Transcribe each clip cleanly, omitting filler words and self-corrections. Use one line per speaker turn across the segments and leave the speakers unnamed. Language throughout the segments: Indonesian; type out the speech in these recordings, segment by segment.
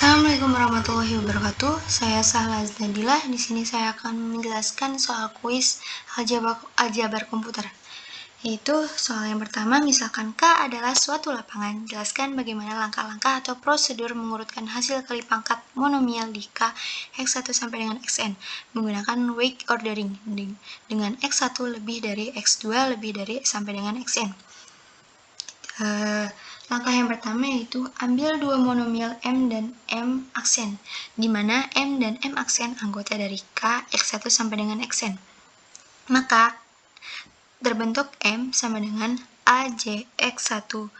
Assalamualaikum warahmatullahi wabarakatuh. Saya Sahlaz Nadilah. Di sini saya akan menjelaskan soal kuis aljabar komputer. Yaitu soal yang pertama, misalkan K adalah suatu lapangan. Jelaskan bagaimana langkah-langkah atau prosedur mengurutkan hasil kali pangkat monomial di K X1 sampai dengan Xn menggunakan weight ordering dengan X1 lebih dari X2 lebih dari sampai dengan Xn. Langkah yang pertama yaitu ambil dua monomial M dan M aksen, di mana M dan M aksen anggota dari K X1 sampai dengan Xn. Maka terbentuk M sama dengan AJ X1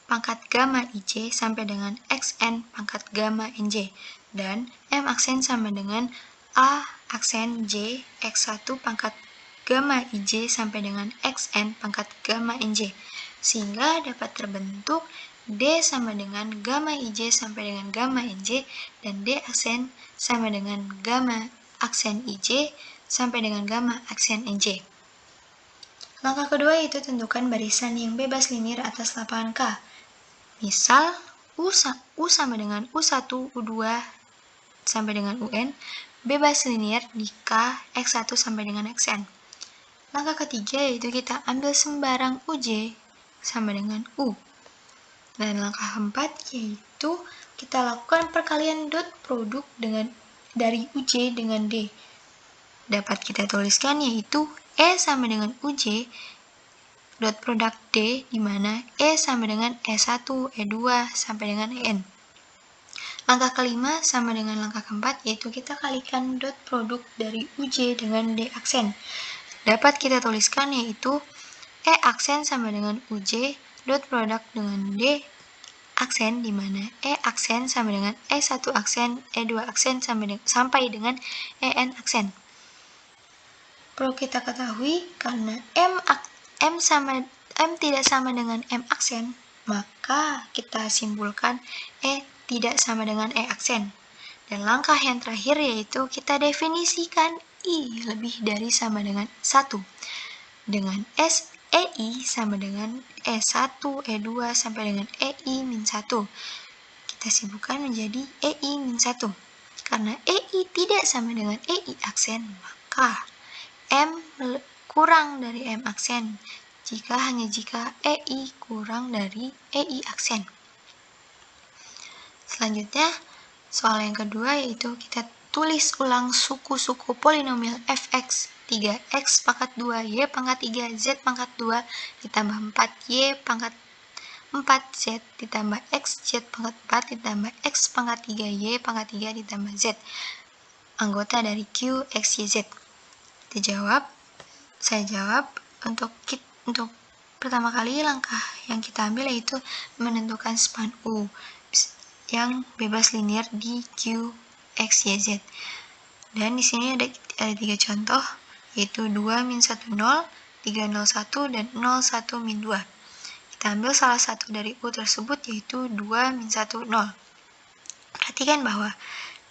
pangkat gamma IJ sampai dengan Xn pangkat gamma NJ, dan M aksen sama dengan A aksen J X1 pangkat gamma IJ sampai dengan Xn pangkat gamma NJ, sehingga dapat terbentuk D sama dengan gamma IJ sampai dengan gamma NJ, dan D aksen sama dengan gamma aksen IJ sampai dengan gamma aksen NJ. Langkah kedua yaitu tentukan barisan yang bebas linear atas lapangan K. Misal, U sama dengan U1, U2 sampai dengan UN, bebas linear di K X1 sampai dengan Xn. Langkah ketiga yaitu kita ambil sembarang UJ sama dengan U. Dan langkah keempat yaitu kita lakukan perkalian dot produk dari UJ dengan D. Dapat kita tuliskan yaitu E sama dengan UJ dot produk D, di mana E sama dengan E1, E2 sampai dengan En. Langkah kelima sama dengan langkah keempat yaitu kita kalikan dot produk dari UJ dengan D aksen. Dapat kita tuliskan yaitu E aksen sama dengan UJ dot produk dengan D aksen, di mana E aksen sama dengan E1 aksen, E2 aksen sampai dengan En aksen. Perlu kita ketahui karena M tidak sama dengan M aksen, maka kita simpulkan E tidak sama dengan E aksen. Dan langkah yang terakhir yaitu kita definisikan I lebih dari sama dengan 1 dengan EI sama dengan E1, E2 sampai dengan EI min 1. Kita sibukkan menjadi EI min 1. Karena EI tidak sama dengan EI aksen, maka M kurang dari M aksen hanya jika EI kurang dari EI aksen. Selanjutnya, soal yang kedua yaitu kita tulis ulang suku-suku polinomial fx 3x pangkat 2 y pangkat 3 z pangkat 2 ditambah 4y pangkat 4z ditambah xz pangkat 4 ditambah x pangkat 3y pangkat 3 ditambah z anggota dari Q, X, Y, Z. Saya jawab untuk pertama kali langkah yang kita ambil yaitu menentukan span U yang bebas linear di Q, X, Y, Z. Dan di sini ada 3 contoh yaitu 2 min 1 0, 3 0 1 dan 0 1 min 2. Kita ambil salah satu dari U tersebut yaitu 2 min 1 0. Perhatikan bahwa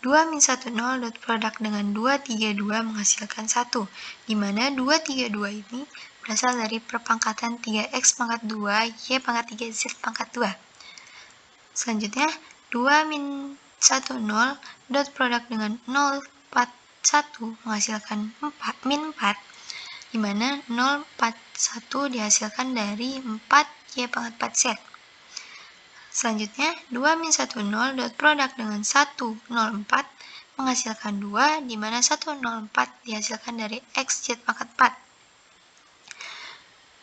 2 min 1 0 dot produk dengan 2 3 2 menghasilkan 1, di mana 2 3 2 ini berasal dari perpangkatan 3x pangkat 2 y pangkat 3 z pangkat 2. Selanjutnya 2 min 1 0 dot produk dengan 0 4 1 menghasilkan min 4, di mana 0 4 1 dihasilkan dari 4 y pangkat 4 z. Selanjutnya, 2 min 1 0 dot produk dengan 1 0 4 menghasilkan 2, di mana 1 0 4 dihasilkan dari x z pangkat 4.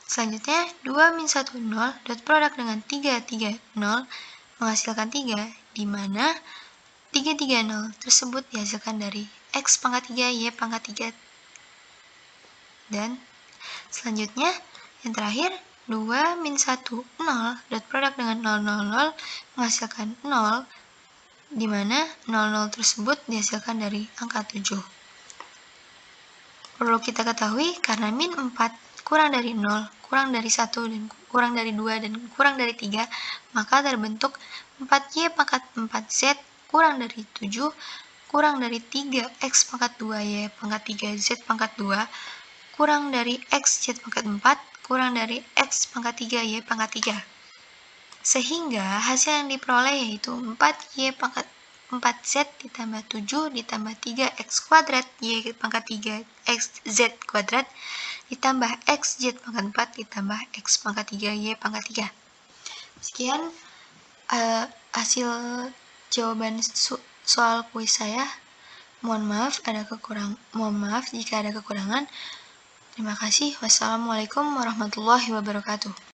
Selanjutnya, 2 min 1 0 dot produk dengan 3 3 0 menghasilkan 3, di mana 3 3 0 tersebut dihasilkan dari x pangkat 3 y pangkat 3. Dan selanjutnya, yang terakhir, 2 min 1 0 dot produk dengan 0 0 0 menghasilkan 0, di mana 0 0 tersebut dihasilkan dari angka 7. Perlu kita ketahui karena min 4 kurang dari 0, kurang dari 1, dan kurang dari 2, dan kurang dari 3, maka terbentuk 4y pangkat 4z kurang dari 7, kurang dari 3x pangkat 2y pangkat 3z pangkat 2, kurang dari x z pangkat 4, kurang dari x pangkat 3 y pangkat 3. Sehingga hasil yang diperoleh yaitu 4y pangkat 4Z ditambah 7 ditambah 3X kuadrat Y pangkat 3 XZ kuadrat ditambah XZ pangkat 4 ditambah X pangkat 3 Y pangkat 3. Sekian hasil jawaban soal kuis saya. Mohon maaf jika ada kekurangan. Terima kasih. Wassalamualaikum warahmatullahi wabarakatuh.